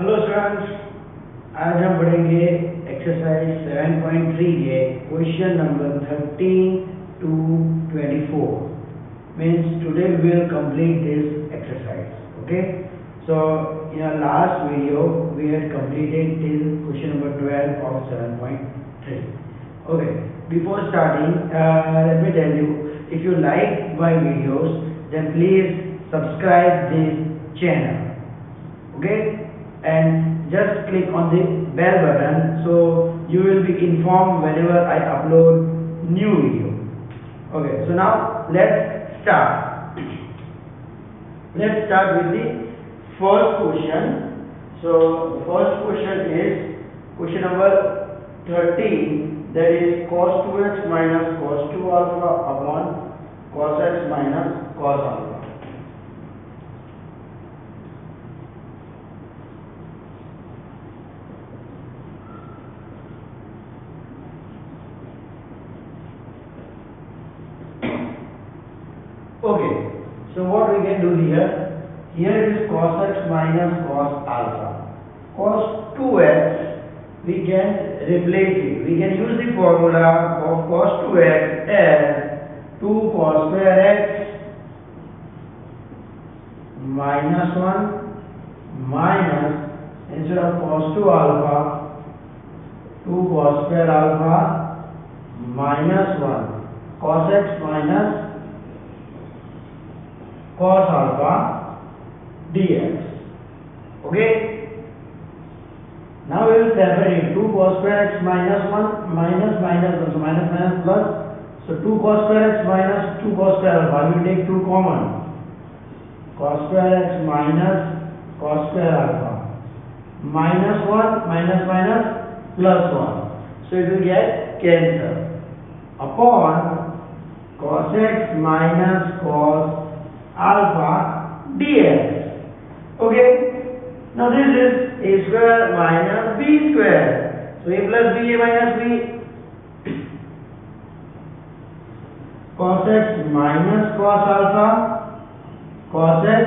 Hello students, आज हम पढ़ेंगे एक्सरसाइज 7.3 के question number 13 to 24. Means today we will complete this exercise. Okay. So in our last video we had completed till question number 12 of 7.3. Okay. Before starting, let me tell you, if you like my videos, then please subscribe this channel. Okay, and just click on the bell button so you will be informed whenever I upload new video. Okay, so now let's start. Let's start with the first question. So the first question is question number 13, that is cos 2x minus cos 2 alpha upon cos x minus cos alpha. Okay, so what we can do here? Here it is cos x minus cos alpha. Cos 2x, we can replace it. We can use the formula of cos 2x as 2 cos square x minus 1 minus, instead of cos 2 alpha, 2 cos square alpha minus 1 cos x minus cos alpha dx. Okay, now we will separate 2 cos square x minus 1 minus minus 1, so minus minus plus, so 2 cos square x minus 2 cos square alpha, we will take 2 common, cos square x minus cos square alpha minus 1 minus minus plus 1, so it will get cancel upon cos x minus cos alpha dx. Okay, now this is a square minus b square, so a plus b, a minus b, cos x minus cos alpha cos x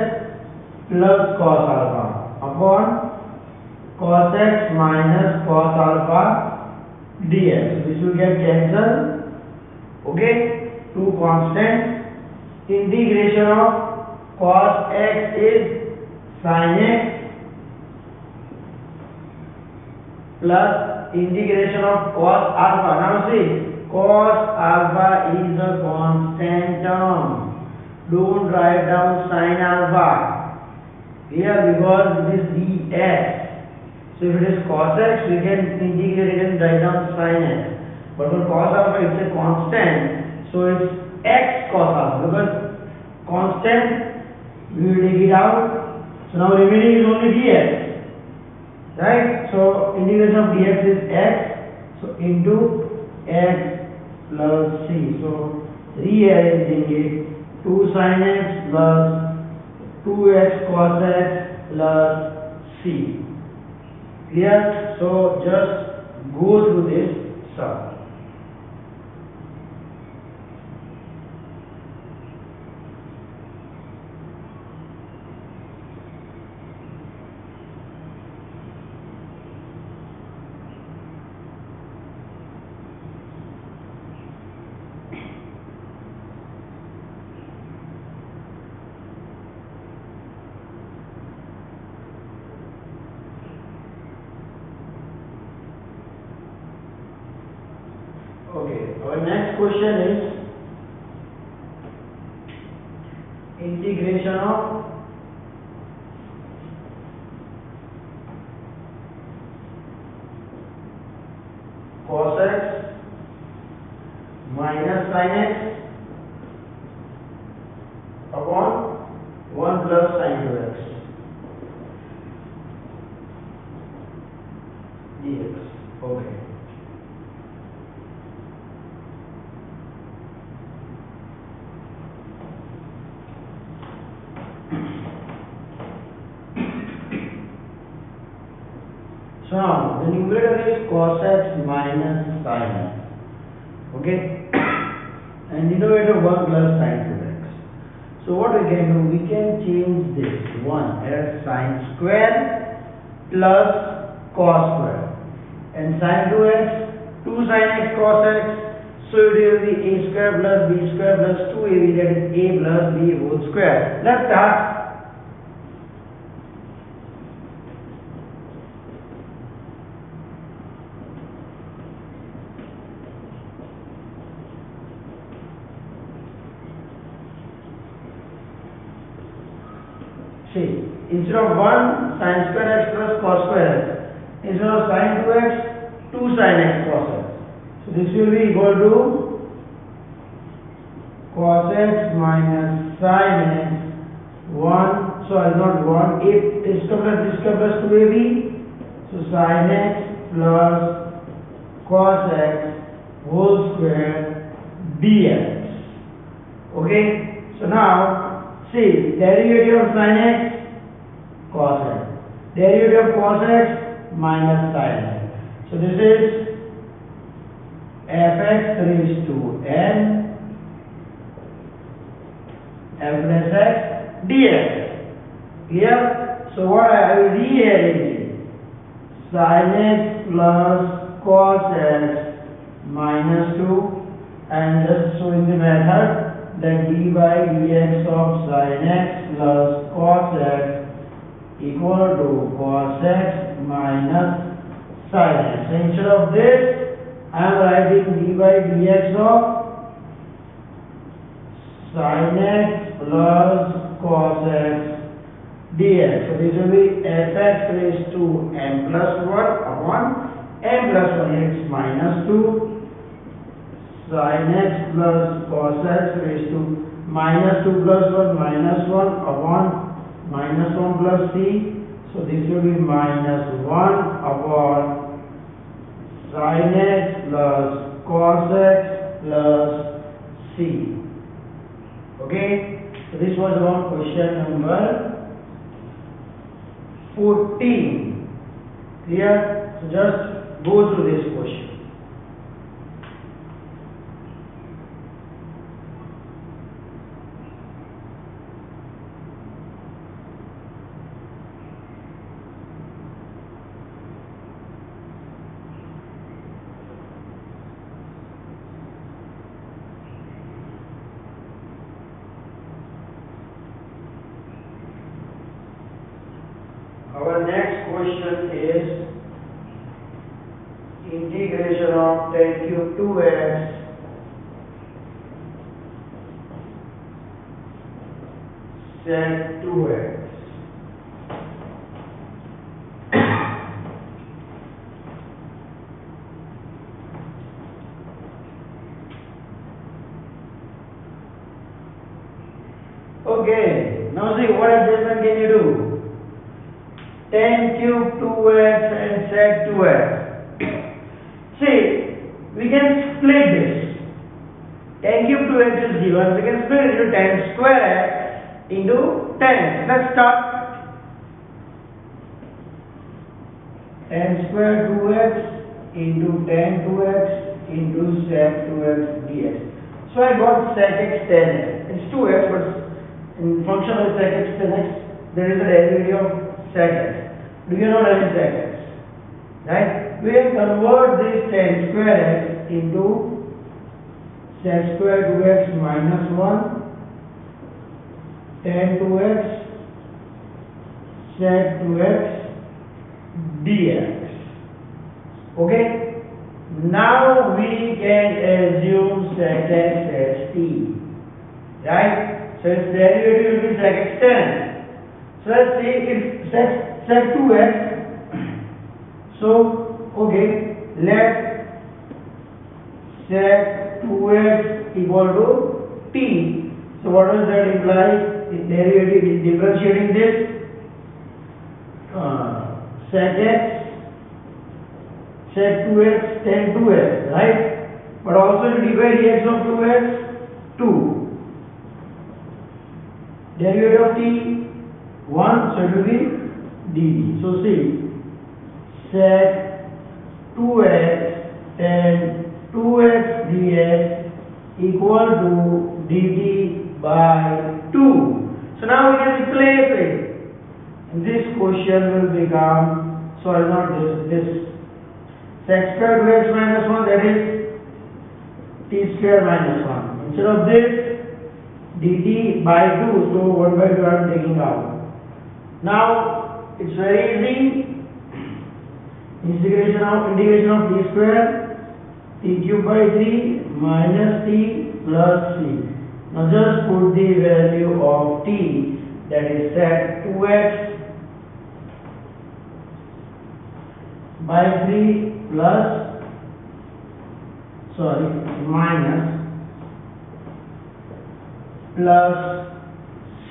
plus cos alpha upon cos x minus cos alpha dx. This will get cancelled. Okay, two constants. Integration of cos x is sin x plus integration of cos alpha. Now see, cos alpha is a constant term. Don't write down sin alpha here because it is dx. So if it is cos x, we can integrate it and write down sin x. But for cos alpha, it's a constant, so it's x cos alpha, because constant we will take it out, so now remaining is only dx, right? So integration of dx is x, so into x plus c, so rearranging it, 2 sin x plus 2x cos x plus c. Clear? So just go through this sum. Okay, our next question is integration of cos x minus sin x upon 1 plus sin 2x dx. Okay. So now the numerator is cos x minus sin x. Okay, and denominator 1 plus sin 2x. So what we can do, we can change this 1 as sine square plus cos square, and sin 2x 2 sin x cos x. So it will be a square plus b square plus 2ab, that is a plus b whole square. Let's start. See, instead of 1 sin square x plus cos square x, instead of sin 2x, 2 sin x cos x. So this will be equal to cos x minus sin x 1, sorry not 1, if this plus 2ab, so sin x plus cos x whole square dx. Okay, so now see, derivative of sin x, cos x. Derivative of cos x minus sin x. So this is fx raised to n f plus x dx. Clear? So what I will rearrange sin x plus cos x minus 2, and just so in the method that d by dx of sin x plus cos x equal to cos x minus sin x. So instead of this, I am writing d by dx of sin x plus cos x dx. So this will be fx raised to n plus 1 upon n plus 1x minus 2 sin x plus cos x raised to minus 2 plus 1 minus 1 upon minus 1 plus c. So this will be minus 1 upon sin x plus cos x plus c. Okay, so this was about question number 14. Clear? So just go through this question. Our next question is integration of tan cube 2x sec 2x. Okay, now see what adjustment can you do? Tan cube 2x and sec 2x. See, we can split this. Tan cube 2x is given. We can split it into tan square x into tan x. Let's start. Tan square 2x into tan 2x into sec 2x dx. So I got sec x tan x. It's 2x, but in function of sec x tan x, there is a derivative of sec x. Do you know that is sec x? Right? We will convert this tan square x into sec square 2x minus 1 tan 2x sec 2x dx. Okay? Now we can assume sec x as t. Right? So its derivative will be sec x tan. So let's see if sec 2x. So okay, let sec 2x equal to t. So what does that imply? The derivative is differentiating this sec x sec 2x tan 2x, right? But also to divide dx of 2x 2. Derivative of t 1, so it will be dt. So see, sec 2x tan 2x dx equal to dt by 2. So now we can replace it. And this question will become sorry, not this sec square 2x minus 1, that is t square minus 1. Instead of this, dt by 2, so 1 by 2 I am taking out. Now it's very easy. Integration of t square, t cube by 3 minus t plus c. Now just put the value of t, that is sec 2x by 3 plus, sorry, minus plus c.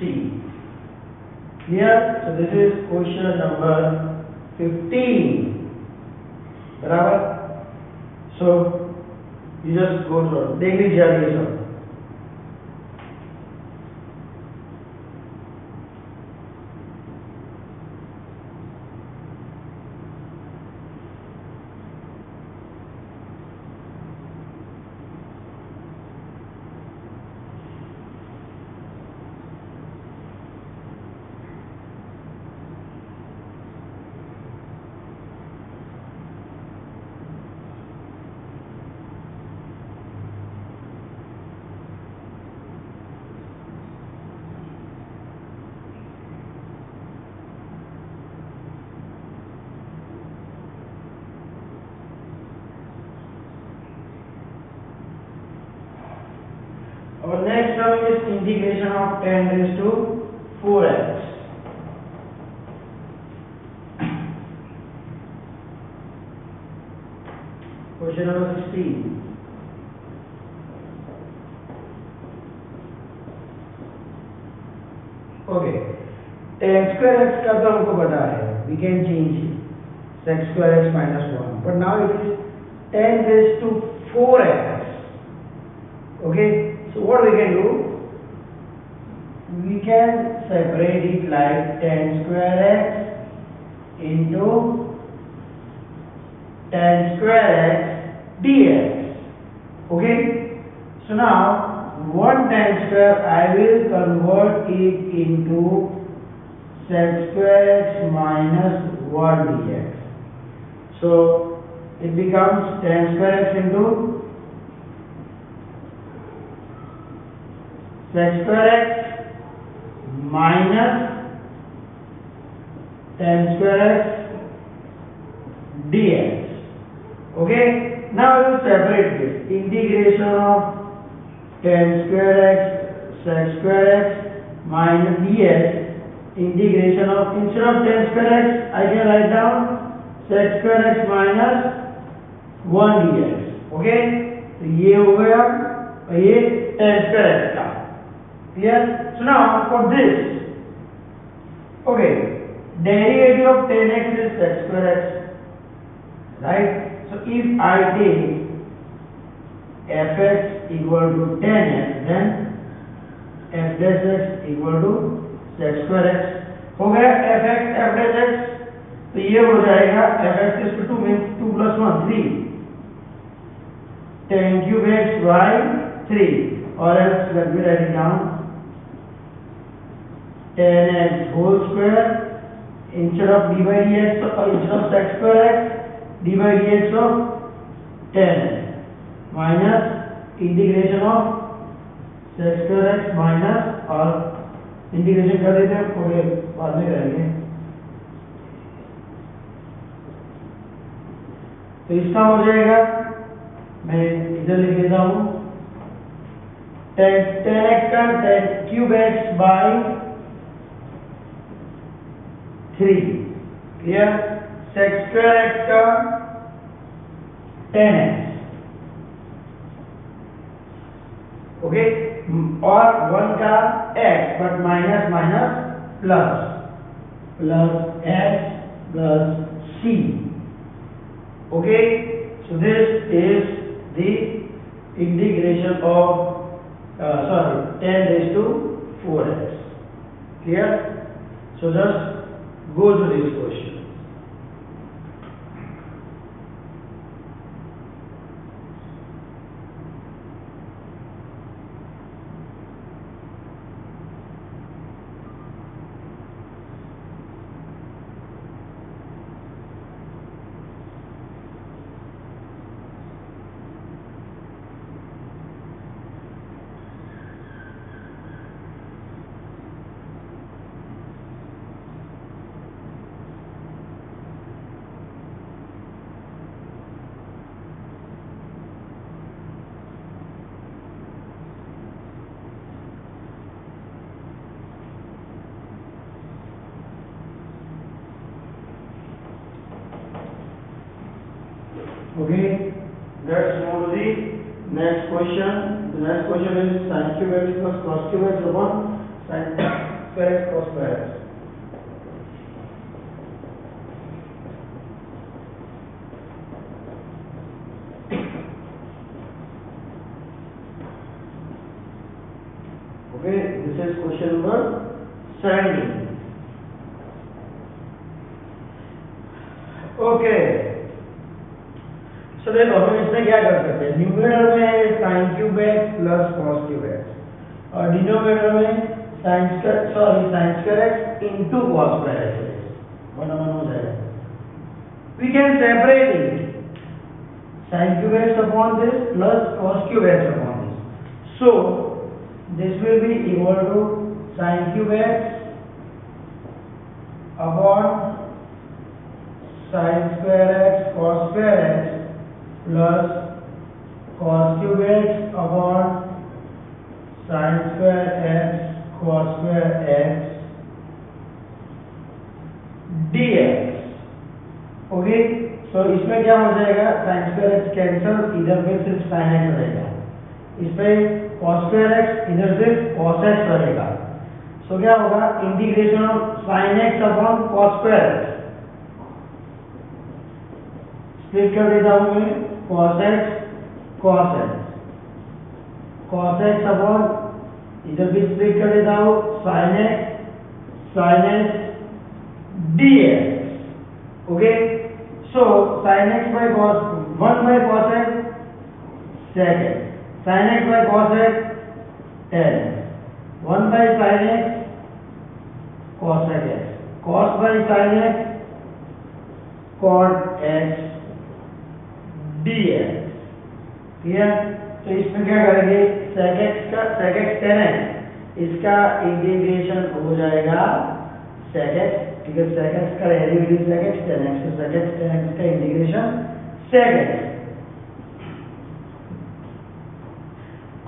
Clear? So this is question number 15. बराबर? So you just go through. देख लीजिए ये सब. Our next term is integration of 10 raised to 4x. Question number 16. Okay. 10 square x का तो हमको पता है. We can change it. Sec square x minus 1. But now it is 10 raised to 4x. Okay. So what we can do? We can separate it like 10 square x into 10 square x dx. Okay. So now 1 10 square I will convert it into sec square x minus 1 dx. So it becomes 10 square x into sec square x minus 10 square x dx. Okay. Now we will separate this. Integration of 10 square x sec square x minus dx. Integration of, instead of 10 square x I can write down sec square x minus 1 dx. Okay. तो ये हो गया और ये 10 square x का. Clear? So now for this, okay, derivative of 10x is sec square x, right? So if I take fx equal to 10x, then f dash x equal to sec square x. हो गया fx f dash x, तो ये हो जाएगा fx is to 2 means 2 plus 1 3 10 cube x by 3, or else let me write it down 10x whole square instead of d by dx, or instead of sec square x d by dx of 10x minus integration of sec square x minus, और integration कर देते हैं, थोड़े बाद में करेंगे. तो इसका हो जाएगा, मैं इधर लिख देता हूँ 10x का 10 cube x by 3. Clear? Sec square x का 10x. Okay. और 1 का x, but minus minus plus x plus c. Okay. So this is the integration of 10 raised to 4x. Clear? So just go to this question. Okay, let's move to the next question. The next question is sin cube x plus cos cube x upon sin square x cos square x. Okay, this is question number 17. Okay, सो देखो हम इसमें क्या कर सकते हैं, numerator में sin cube x plus cos cube x और denominator में sin square x into cos square x one हो जाएगा. We can separate it, sin cube x upon this plus cos cube x upon this. So this will be equal to sin cube x upon sin square x cos square x plus cos cube x upon sin square x cos square x dx. Okay, so इसमें क्या हो जाएगा, sin square x cancel, इधर पे सिर्फ sin x रहेगा, इस पे cos square x, इधर सिर्फ cos x रहेगा. सो क्या होगा, integration of sin x upon cos square x. Split कर देता हूं मैं, cos x cos x upon इधर भी स्प्लिट कर देता हूं sin x dx. Okay, so sin x by cos 1 by cos x second, sin x by cos x 10, 1 by sin x cos x, cos by sin x cot x dx. Clear? तो इसमें क्या करेंगे, sec x tan x इसका integration हो जाएगा sec x, ठीक है, sec x का derivative sec x tan x, तो sec x tan x का integration sec x,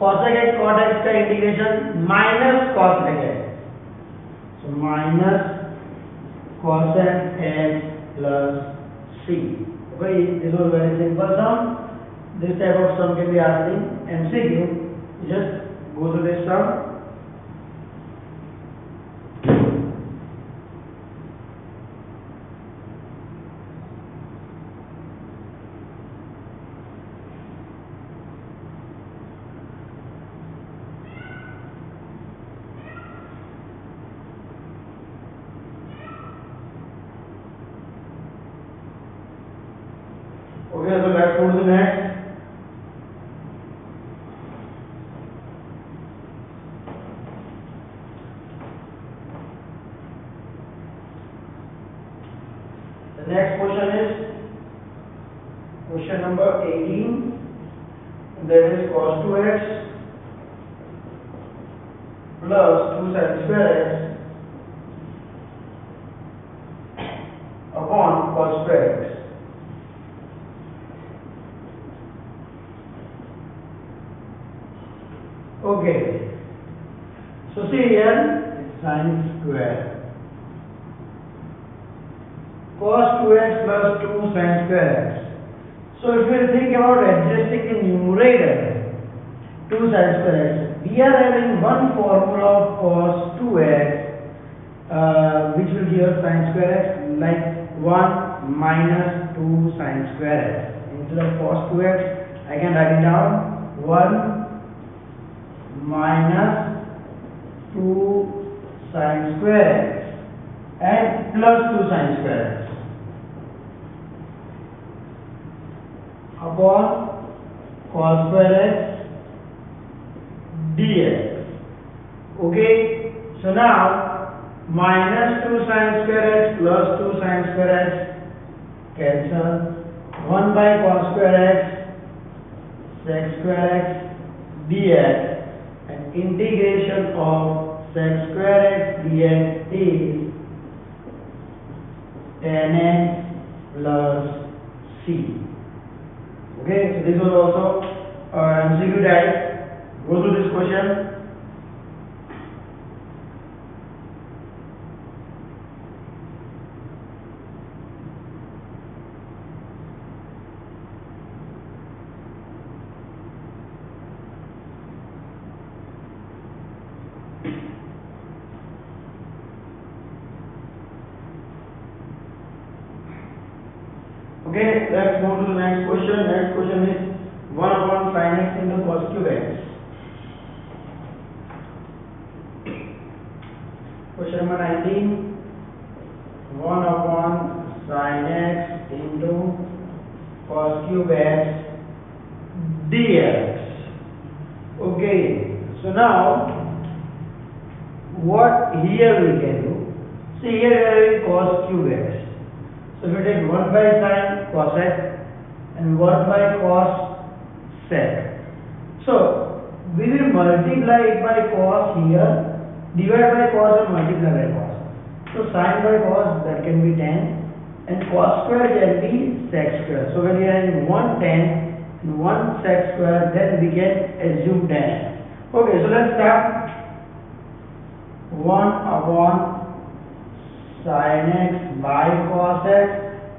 cos x cot x का integration minus cos x, so minus cos x plus c. Okay, this was very simple sum. This type of sum can be asked in MCQ. Just go to this sum. Okay, so let's go to the next. The next question is question number 18. That is cos 2x plus 2 sin square x upon cos square x. Okay, so see here, it's sin square cos 2x plus 2 sin square x. So if we think about adjusting the numerator 2 sin square x, we are having one formula of cos 2x which will give us sin square x, like 1 minus 2 sin square x. Instead of cos 2x, I can write it down 1 minus 2 sin square x and plus 2 sin square x upon cos square x dx. Okay, so now minus 2 sin square x plus 2 sin square x cancel, 1 by cos square x sec square x dx, and integration of sec square x dx is tan x plus c. Okay, so this was also MCQ type. Go to this question. Okay, let's move to the next question. Next question is 1 upon sin x into cos cube x. Question number 19. 1 upon sin x into cos cube x dx. Okay, so now what here we can do? See, here we are having cos cube x. So we take 1 by sin cos x and 1 by cos sec. So we will multiply it by cos here, divide by cos and multiply by cos. So sin by cos, that can be tan, and cos square can be sec square. So when we are having 1 tan and 1 sec square, then we can assume tan. Okay, so let's start. 1 upon sin x by cos x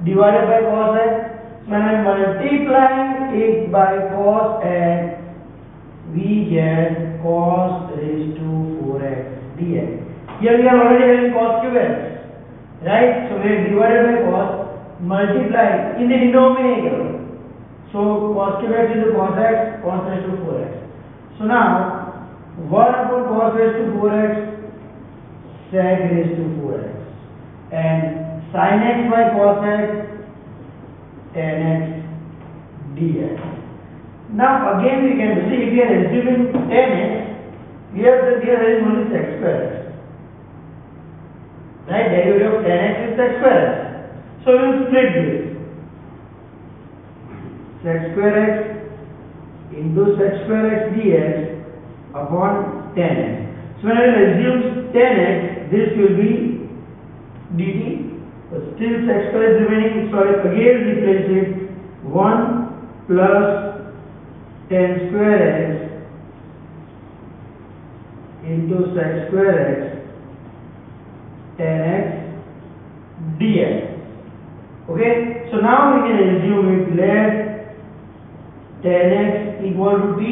divided by cos x. So when I am multiplying it by cos x, we get cos raised to 4x dx. Here we are already having cos cube x, right? So we have divided by cos, multiply in the denominator. So cos cube x into cos x, cos raised to 4x. So now 1 upon cos raised to 4x, sec raised to 4x, and sin x by cos x, tan x dx. Now again we can see, if we are assuming tan x, here there is only sec square x, right? Derivative of tan x is sec square x. So we will split this, sec square x into sec square x dx upon tan x. So when I will assume tan x, this will be dt, but still sec square is remaining, so I will again replace it, 1 plus tan square x into sec square x tan x dx. Okay, so now we can assume it, let tan x equal to t.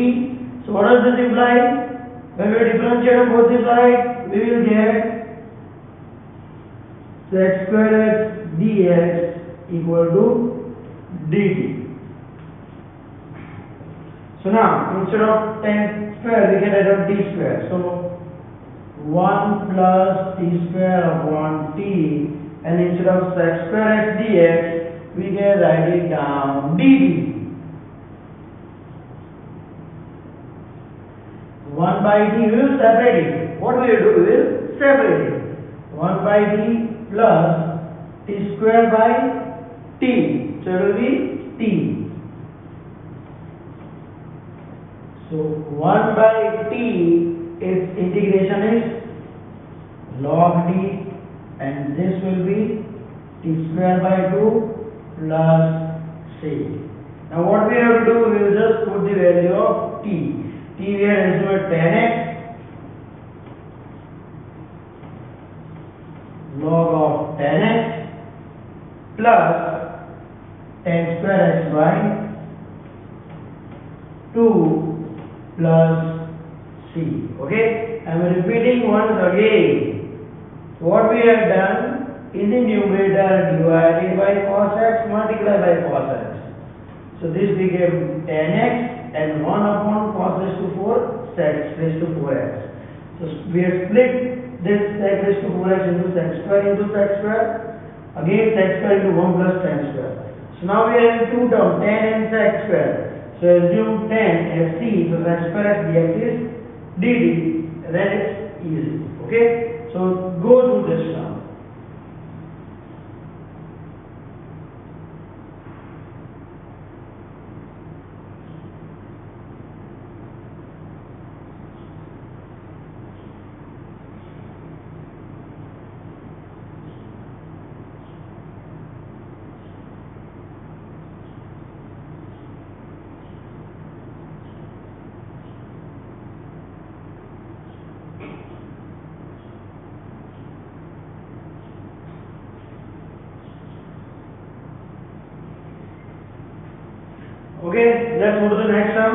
So what does this imply? When we differentiate on both the sides, we will get sec square x dx equal to dt. So now instead of tan square, we can add on t square. So 1 plus t square upon t, and instead of sec square x dx, we can write it down dt. 1 by t, we will separate it. What we will do? We will separate it. 1 by t plus t square by t. So it will be t. So 1 by t, its integration is log t, and this will be t square by 2 plus c. Now what we have to do? We will just put the value of t. T we have assumed tan x log of tan x plus tan square x by 2 plus c. Okay, I am repeating once again. What we have done, in the numerator divided by cos x, multiplied by cos x. So this became tan x and 1 upon cos raised to 4 sec raised to 4x. So we have split this sec raised to 4x into sec square. Again sec square into 1 plus tan square. So now we are having two terms, tan and sec square. So assume tan as c, so sec square x dx is dt, then it's easy. Okay, so go through this now. Okay, let's go to the next sum.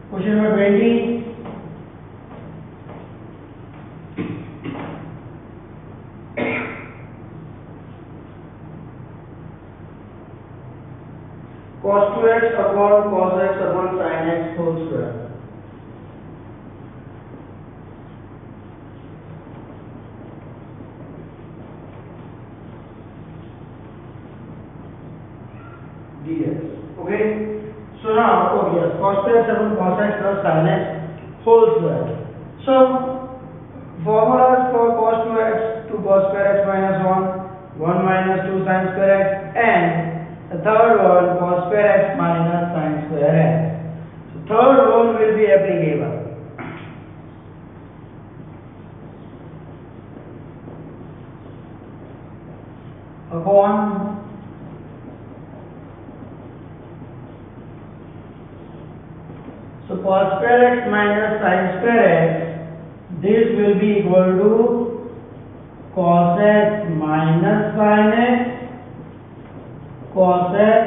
Question number 20. cos 2x upon cos x upon sin x whole square. Dx. Okay. So now, oh yes, cos 2x upon cos x plus sin x whole square. So formulas for cos 2x to cos square x minus 1, 1 minus 2 sin square x, and the third one cos square x minus sin square x. So third one will be applicable. Upon so cos square x minus sin square x, this will be equal to cos x minus sin x cos x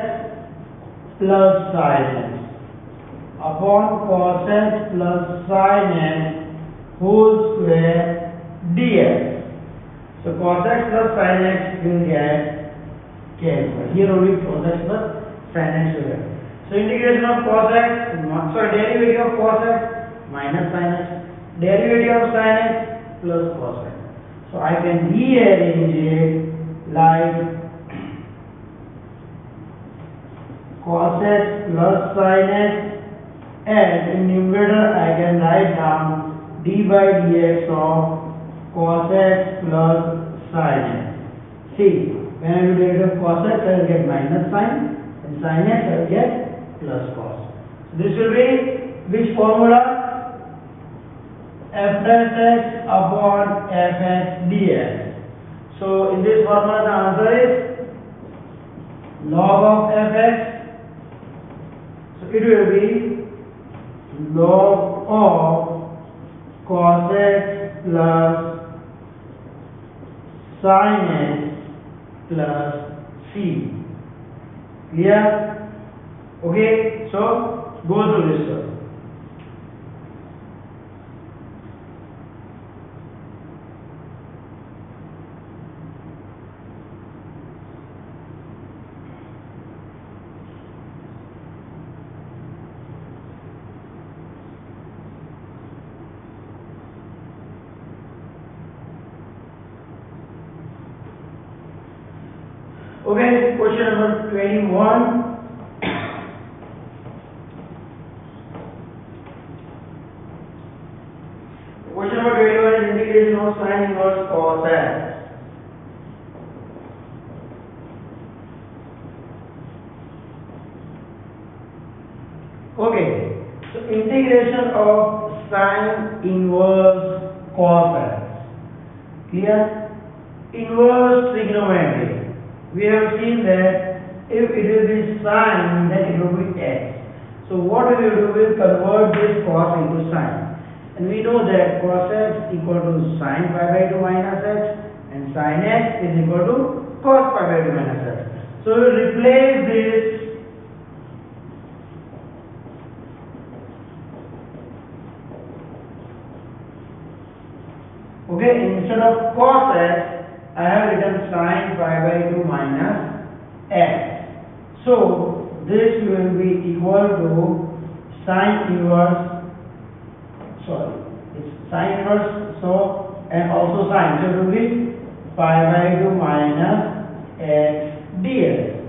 plus sin x upon cos x plus sin x whole square dx. So cos x plus sin x will get cancelled. Here only cos x plus sin x will get. So integration of cos x, derivative of cos x minus sin x, derivative of sin x plus cos x. So I can rearrange it like cos x plus sin x, and in numerator I can write down d by dx of cos x plus sin x. See, when I do derivative of cos x, I will get minus sin, and sin x I will get plus cos. So this will be which formula? F dash x upon fx dx. So in this formula the answer is log of fx. So it will be log of cos x plus sin x plus c. Clear? Okay, so go through this one. Okay, question number 21. Question number 21 is integration of sin inverse cos x. Okay, so integration of sin inverse cos x. Clear? Inverse trigonometry. We have seen that if it will be sin, then it will be x. So what we will do, we will convert this cos into sin. And we know that cos x equal to sin pi by 2 minus x, and sin x is equal to cos pi by 2 minus x. So we will replace this okay, instead of cos x, I have written sin pi by 2 minus x. So this will be equal to sin inverse, it's sin inverse, so and also sin, so it will be pi by 2 minus x dx.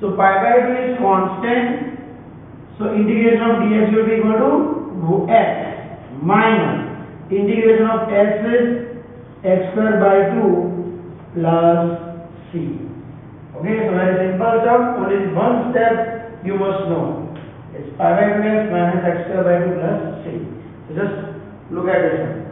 So pi by 2 is constant, so integration of dx will be equal to x minus integration of x is x square by 2 plus c. Okay, so very simple stuff. Only one step you must know. It's pi by 2x minus x square by 2 plus c. So just look at this one.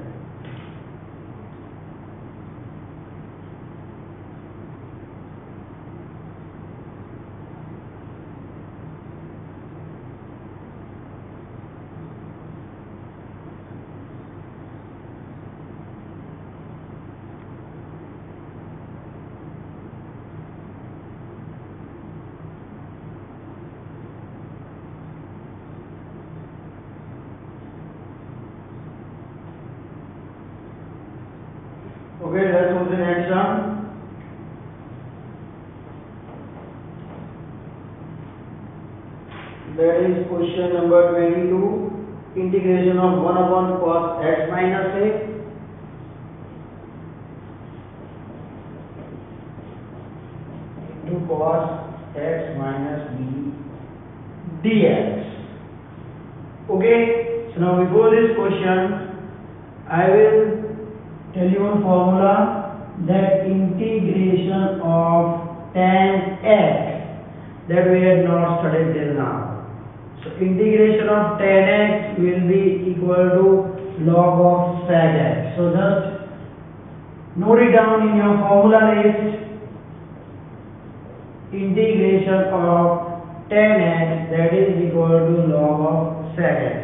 Okay, let's move to the next one. That is question number 22. Integration of 1 upon cos x minus a into cos x minus b dx. Okay, so now before this question, I will tell you one formula, that integration of tan x, that we had not studied till now. So integration of tan x will be equal to log of sec x. So just note it down in your formula list. Integration of tan x, that is equal to log of sec x.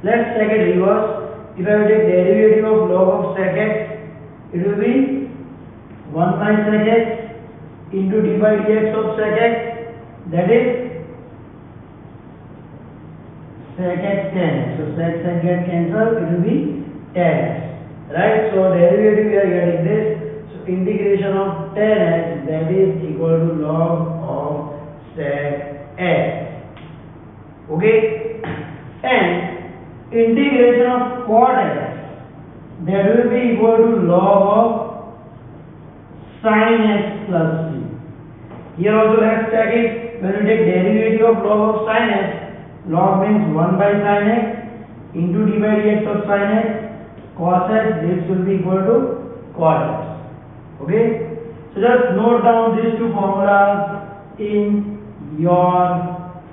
Let's take it reverse. If I will take derivative of log of sec x, it will be 1 by sec x into d by dx of sec x, that is sec x tan x. So sec get cancelled, it will be tan x. Right? So derivative we are getting this. So integration of tan x, that is equal to log of sec x. Okay? And integration of cot x, that will be equal to log of sin x plus c. Here also let's check it. When we take derivative of log of sin x, log means 1 by sin x into d by dx of sin x, cos x, this will be equal to cot x. Okay? So just note down these two formulas in your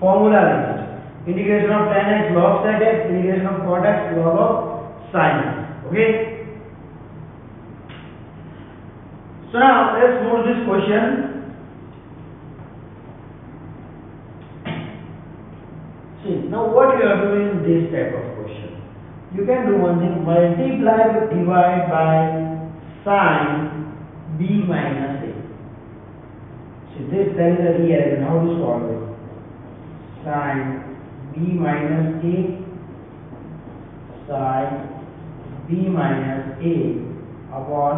formula list. Integration of tan x log sec x, integration of cot x log of sin x. Okay? So now let's move to this question. See, now what you are doing in this type of question? You can do one thing, multiply with divide by sin b minus a. See, this then is a rearrangement. How to solve it? Sin b minus a, sin b minus a upon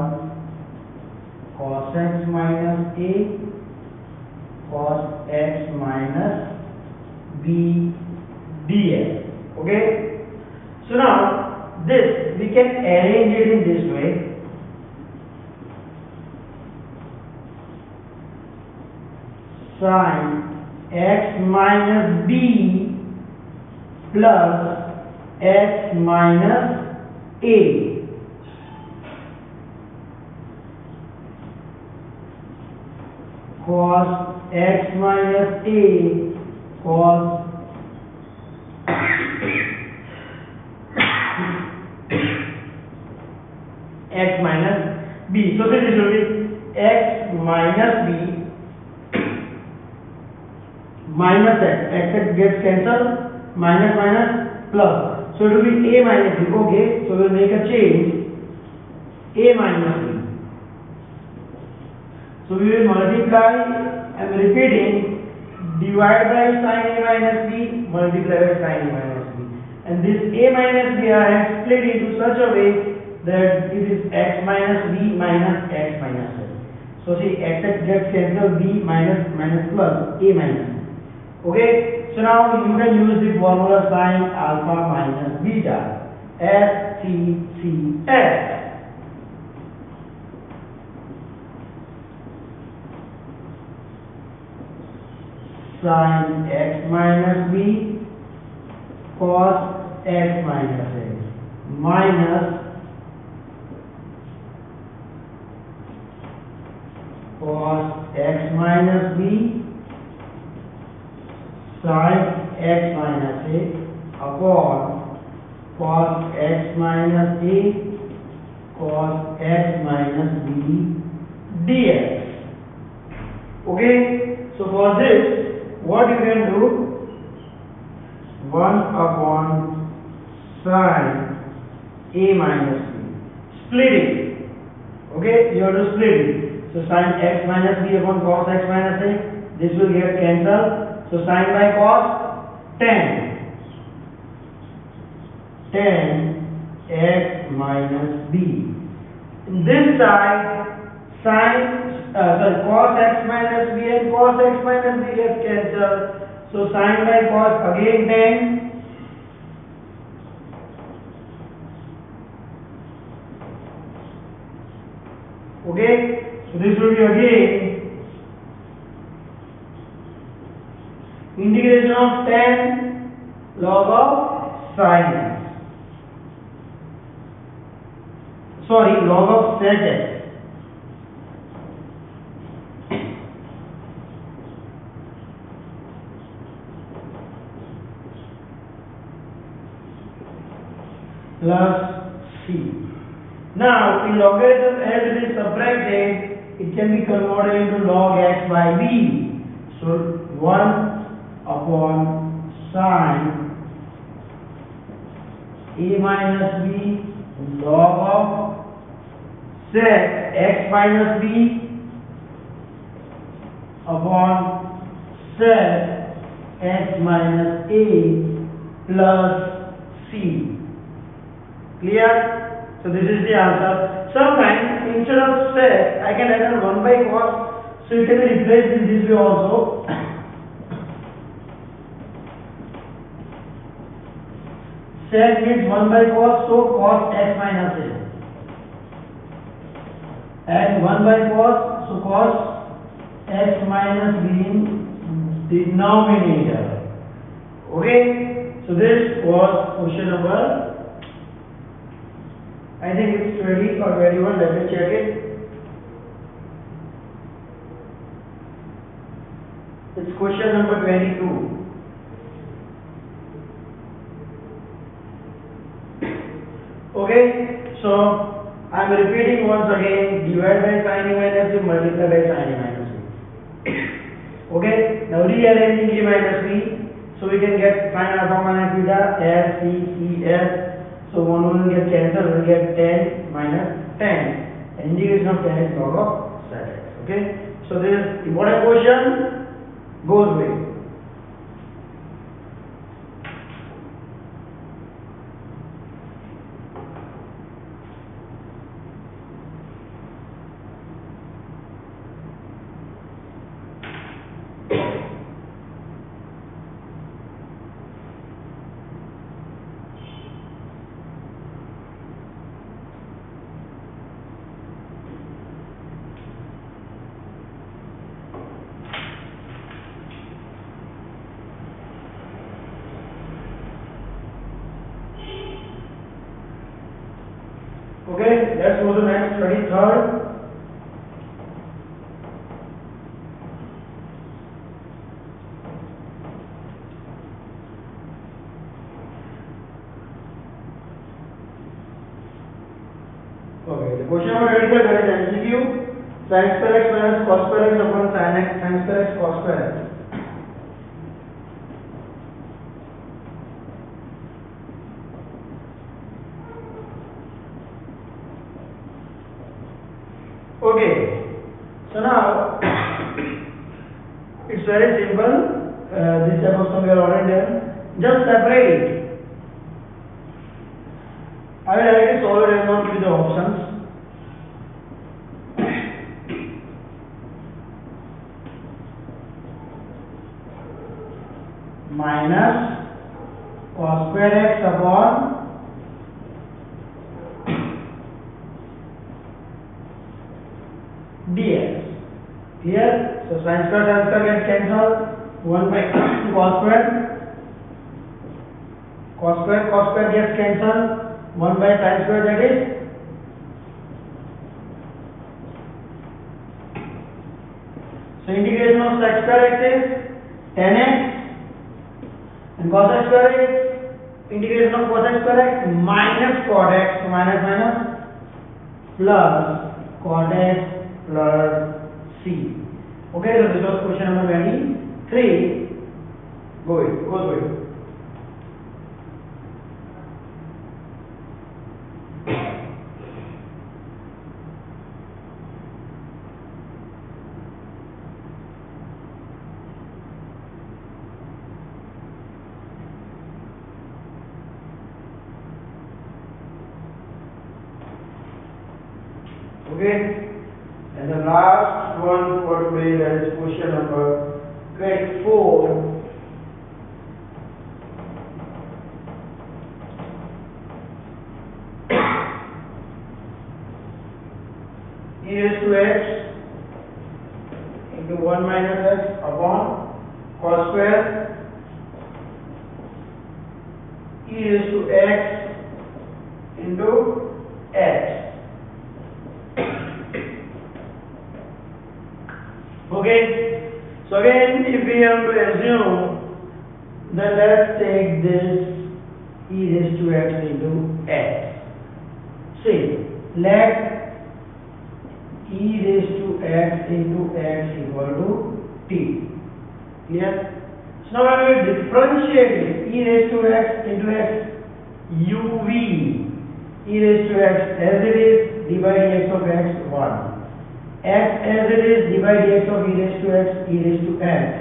cos x minus a, cos x minus b dx. Okay? So now this we can arrange it in this way. Sin x minus b plus x minus a cos x minus a cos x minus b. So this will be x minus b minus x gets cancelled, minus plus. So it will be a minus b. Okay, so we will make a change, a minus b. So we will multiply, I am repeating, divide by sin a minus b, multiply by sin a minus b. And this a minus b I have split into such a way that it is x minus b minus x minus a. So see, x gets cancelled, b minus plus, a minus. Okay, so now you can use the formula sin alpha minus beta, SCCS. Sin x minus b cos x minus a minus cos x minus b sin x minus a upon cos x minus a cos x minus b dx. Okay, so for this, what you can do? 1 upon sin a minus b. Split it. Okay, you have to split it. So sin x minus b upon cos x minus a, this will get cancelled. So sin by cos, tan x minus b. In this side, cos x minus b and cos x minus b gets cancelled. So sin by cos again 10. Okay, so this will be again integration of 10 log of sin x. Sorry, log of sec x. Plus c. Now, in logarithm as it is subtracted, it can be converted into log x by b. So 1 upon sin a minus b log of sec x minus b upon sec x minus a plus c. Clear? So this is the answer. Sometimes instead of sec, I can add 1 by cos. So it can be replaced in this way also. Sec means 1 by cos, so cos x minus a. And 1 by cos, so cos x minus b in denominator. Okay? So this was question number, I think it's 20 or 21, let me check it. It's question number 22. Okay, so I am repeating once again, divide by sin a minus b, multiply by sin a minus b. Okay, now rearranging a minus b, so we can get sin alpha minus beta, s, c, c, s. So 1 will get cancelled, we will get 10 minus 10. And integration of 10 is log of sec x. Okay, so this important question goes away. Okay, let's go to next 23rd. Okay, the question number 23 is MCQ. Sin square x minus cos square x upon sin square x cos square x. Okay, so now it's very simple. This type of sum we are already done. Just separate it. I will directly solve it and not give you the options. Minus cos square x upon dx. Here, so sin square gets cancelled. 1 by cos square gets cancelled. 1 by sin square, that is so integration of sec square x is 10x and cos x square is integration of cos x square x minus cot x, so minus plus cot x plus c. Okay, so this was question number 23. Go ahead. Okay, and the last one for today, that is question number 24. e raised to x into 1 minus x upon cos square e raised to x into x. Okay, so again, if we have to assume, then let's take this e raised to x into x. See, let e raised to x into x equal to t. Clear? So now when we differentiate it, e raised to x into x, uv e raised to x as it is, d by dx of x 1. X as it is, d by dx of e raised to x, e raised to x,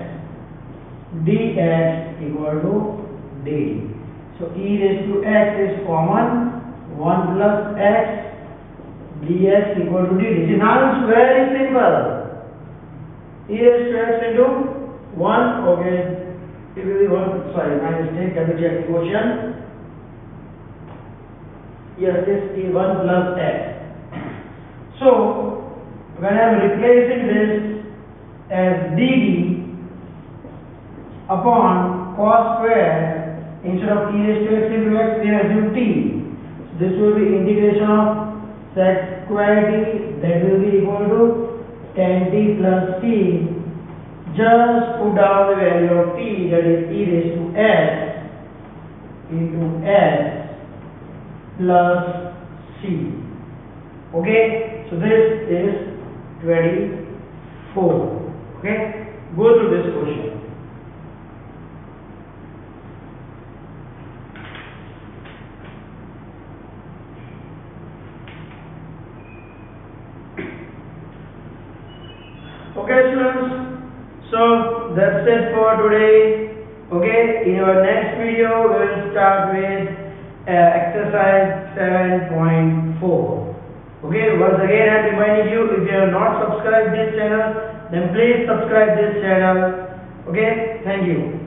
dx equal to dt. So e raised to x is common, 1 plus x dx equal to dt. See, now it's very simple. E raised to x into 1, okay, it will be 1, sorry, my mistake, let me check the quotient. Yes, this is 1 plus x. So, when I am replacing this as dt upon cos square, instead of e raised to x into x, we assume t. So this will be integration of sec square t, that will be equal to tan t plus t. Just put down the value of t, that is e raised to x into x plus c. Okay, so this is 24. Okay, go through this question. Okay, students, so that's it for today. Okay, in our next video we will start with exercise 7.4. Okay, once again I am reminding you, if you have not subscribed this channel, then please subscribe this channel. Okay, thank you.